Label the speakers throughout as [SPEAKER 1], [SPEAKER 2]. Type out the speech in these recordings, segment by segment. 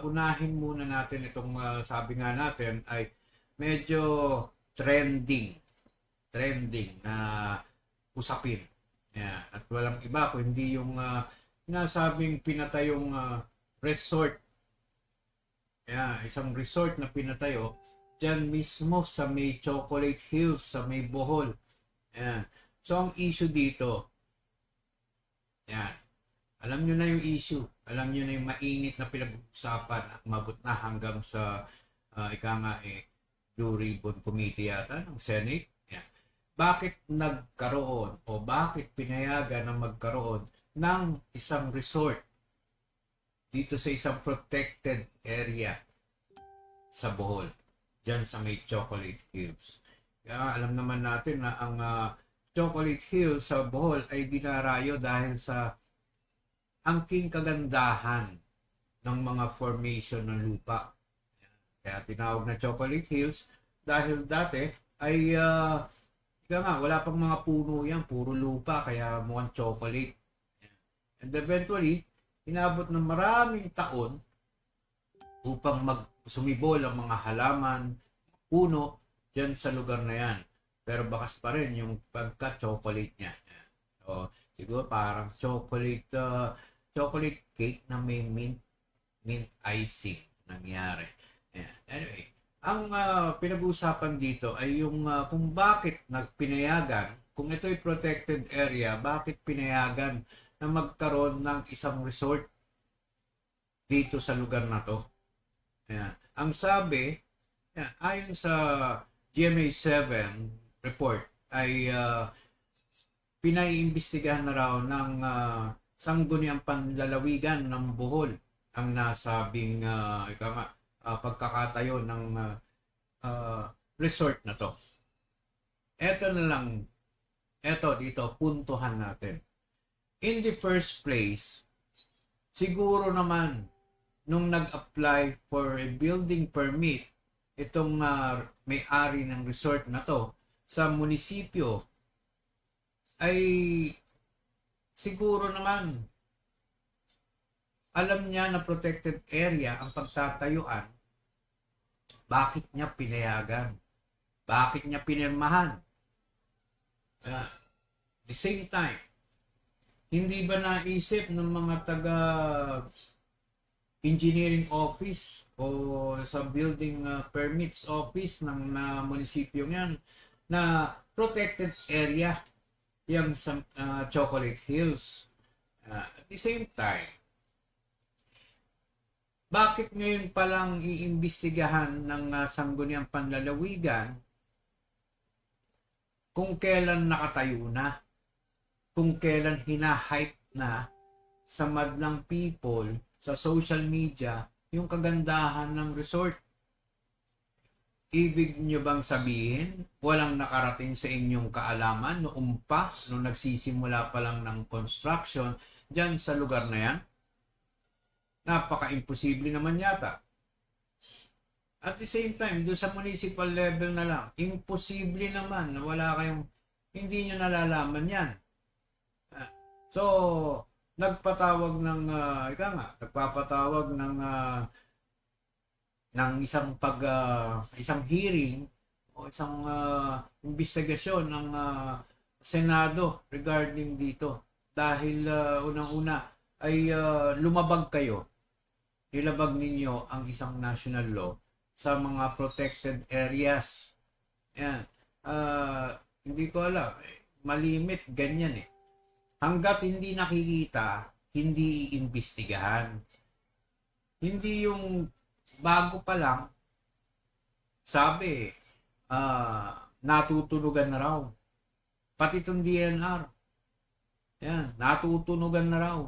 [SPEAKER 1] unahin muna natin itong sabi nga natin ay medyo trending. Trending na usapin. Yeah. At walang iba kung hindi yung sinasabing pinatayong resort. Yeah, isang resort na pinatayo dyan mismo sa may Chocolate Hills, sa may Bohol. Yan. So, ang issue dito, yan. Alam nyo na yung issue. Alam nyo na yung mainit na pinag-uusapan. Mabot na hanggang sa, Blue Ribbon Committee yata ng Senate. Yan. Bakit nagkaroon o bakit pinayagan na magkaroon ng isang resort dito sa isang protected area sa Bohol? Diyan sa may Chocolate Hills. Kaya alam naman natin na ang Chocolate Hills sa Bohol ay dinarayo dahil sa angking kagandahan ng mga formation ng lupa. Kaya tinawag na Chocolate Hills dahil dati ay wala pang mga puno yan, puro lupa, kaya mukhang chocolate. And eventually, inabot ng maraming taon upang sumibol ang mga halaman, puno, dyan sa lugar na yan. Pero bakas pa rin yung pagka-chocolate niya. So, siguro parang chocolate cake na may mint icing nangyari. Yeah. Anyway, ang pinag-uusapan dito ay yung kung bakit nagpinayagan, kung ito ay protected area, bakit pinayagan na magkaroon ng isang resort dito sa lugar na to. Ayan. Ang sabi, ayon sa GMA7 report, ay pinaiimbestigahan na raw ng Sangguniang Panlalawigan ng Bohol ang nasabing pagkakatayo ng resort na to. Dito, puntuhan natin. In the first place, siguro naman, nung nag-apply for a building permit, itong may-ari ng resort na to sa munisipyo, ay siguro naman alam niya na protected area ang pagtatayuan. Bakit niya pinayagan? Bakit niya pinirmahan? The same time, hindi ba naisip ng mga taga engineering office o sa building permits office ng munisipyo yan na protected area yung sa Chocolate Hills? At the same time, bakit ngayon palang iimbestigahan ng Sangguniang Panlalawigan kung kailan nakatayo na, kung kailan hinahype na sa madlang people sa social media yung kagandahan ng resort? Ibig nyo bang sabihin walang nakarating sa inyong kaalaman noong nung nagsisimula pa lang ng construction dyan sa lugar na yan? Napaka-imposible naman yata. At the same time, doon sa municipal level na lang, imposible naman na hindi nyo nalalaman yan. So, nagpatawag ng isang hearing o isang investigasyon ng Senado regarding dito dahil unang-una ay lumabag kayo, nilabag ninyo ang isang national law sa mga protected areas. Yan. Hindi ko alam, malimit ganyan eh. Hanggat hindi nakikita, hindi iimbestigahan. Hindi yung bago pa lang, sabi, natutunugan na raw. Pati itong DNR. Yan, natutunugan na raw.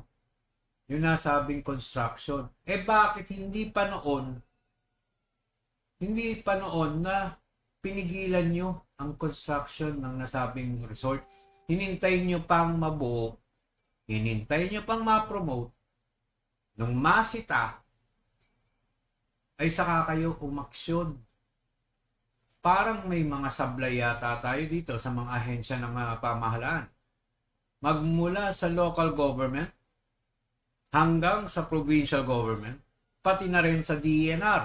[SPEAKER 1] Yung nasabing construction. Bakit hindi pa noon na pinigilan nyo ang construction ng nasabing resort? Hinintay nyo pang mabuo, hinintay nyo pang ma-promote, nung masita, ay saka kayo umaksyon. Parang may mga sablay yata tayo dito sa mga ahensya ng pamahalaan. Magmula sa local government hanggang sa provincial government, pati na rin sa DENR.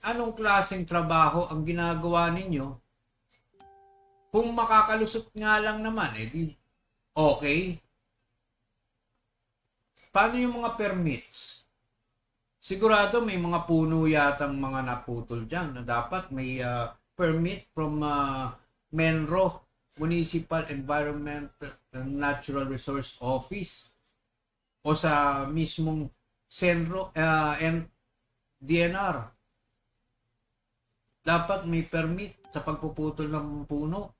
[SPEAKER 1] Anong klaseng trabaho ang ginagawa ninyo? Kung makakalusot nga lang naman, di okay. Paano yung mga permits? Sigurado may mga puno yatang mga naputol dyan na dapat may permit from MENRO, Municipal Environment and Natural Resource Office, o sa mismong SENRO and DNR. Dapat may permit sa pagpuputol ng puno.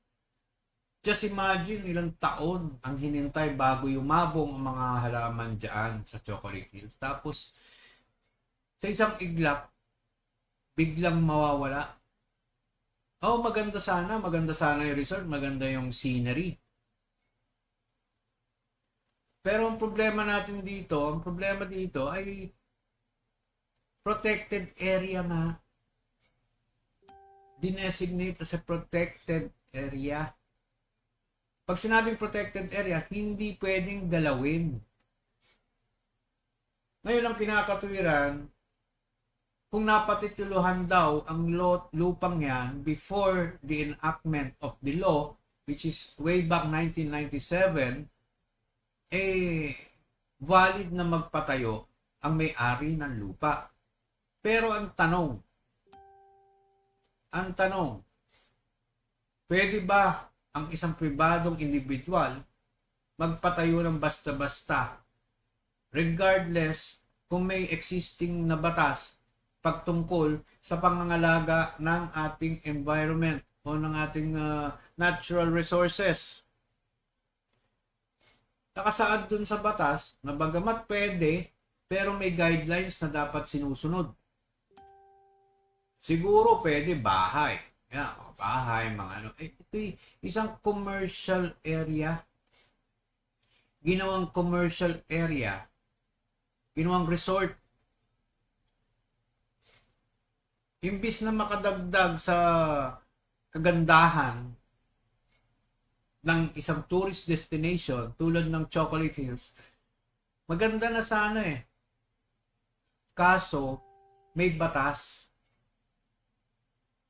[SPEAKER 1] Just imagine ilang taon ang hinintay bago yumabong ang mga halaman dyan sa Chocolate Hills. Tapos, sa isang iglap, biglang mawawala. Oh, maganda sana yung resort, maganda yung scenery. Pero ang problema dito ay protected area nga. Dinesignate as a protected area. Pag sinabing protected area, hindi pwedeng galawin. Ngayon ang kinakatwiran, kung napatituluhan daw ang lupang yan before the enactment of the law, which is way back 1997, valid na magpatayo ang may-ari ng lupa. Pero ang tanong, pwede ba ang isang pribadong individual magpatayo ng basta-basta regardless kung may existing na batas pagtungkol sa pangangalaga ng ating environment o ng ating natural resources? Nakasaad dun sa batas na bagamat pwede, pero may guidelines na dapat sinusunod. Siguro pwede bahay. Bahay, mga ano. Ito'y isang commercial area. Ginawang commercial area. Ginawang resort. Imbis na makadagdag sa kagandahan ng isang tourist destination tulad ng Chocolate Hills, maganda na sana Kaso, may batas.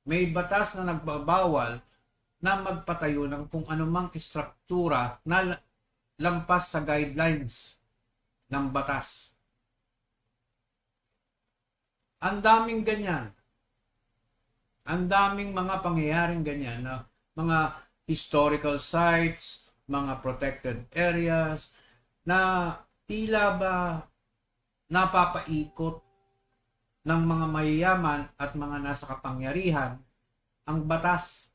[SPEAKER 1] May batas na nagbabawal na magpatayo ng kung anumang istruktura na lampas sa guidelines ng batas. Ang daming ganyan. Ang daming mga pangyayaring ganyan na mga historical sites, mga protected areas na tila ba napapaikot ng mga mayayaman at mga nasa kapangyarihan ang batas.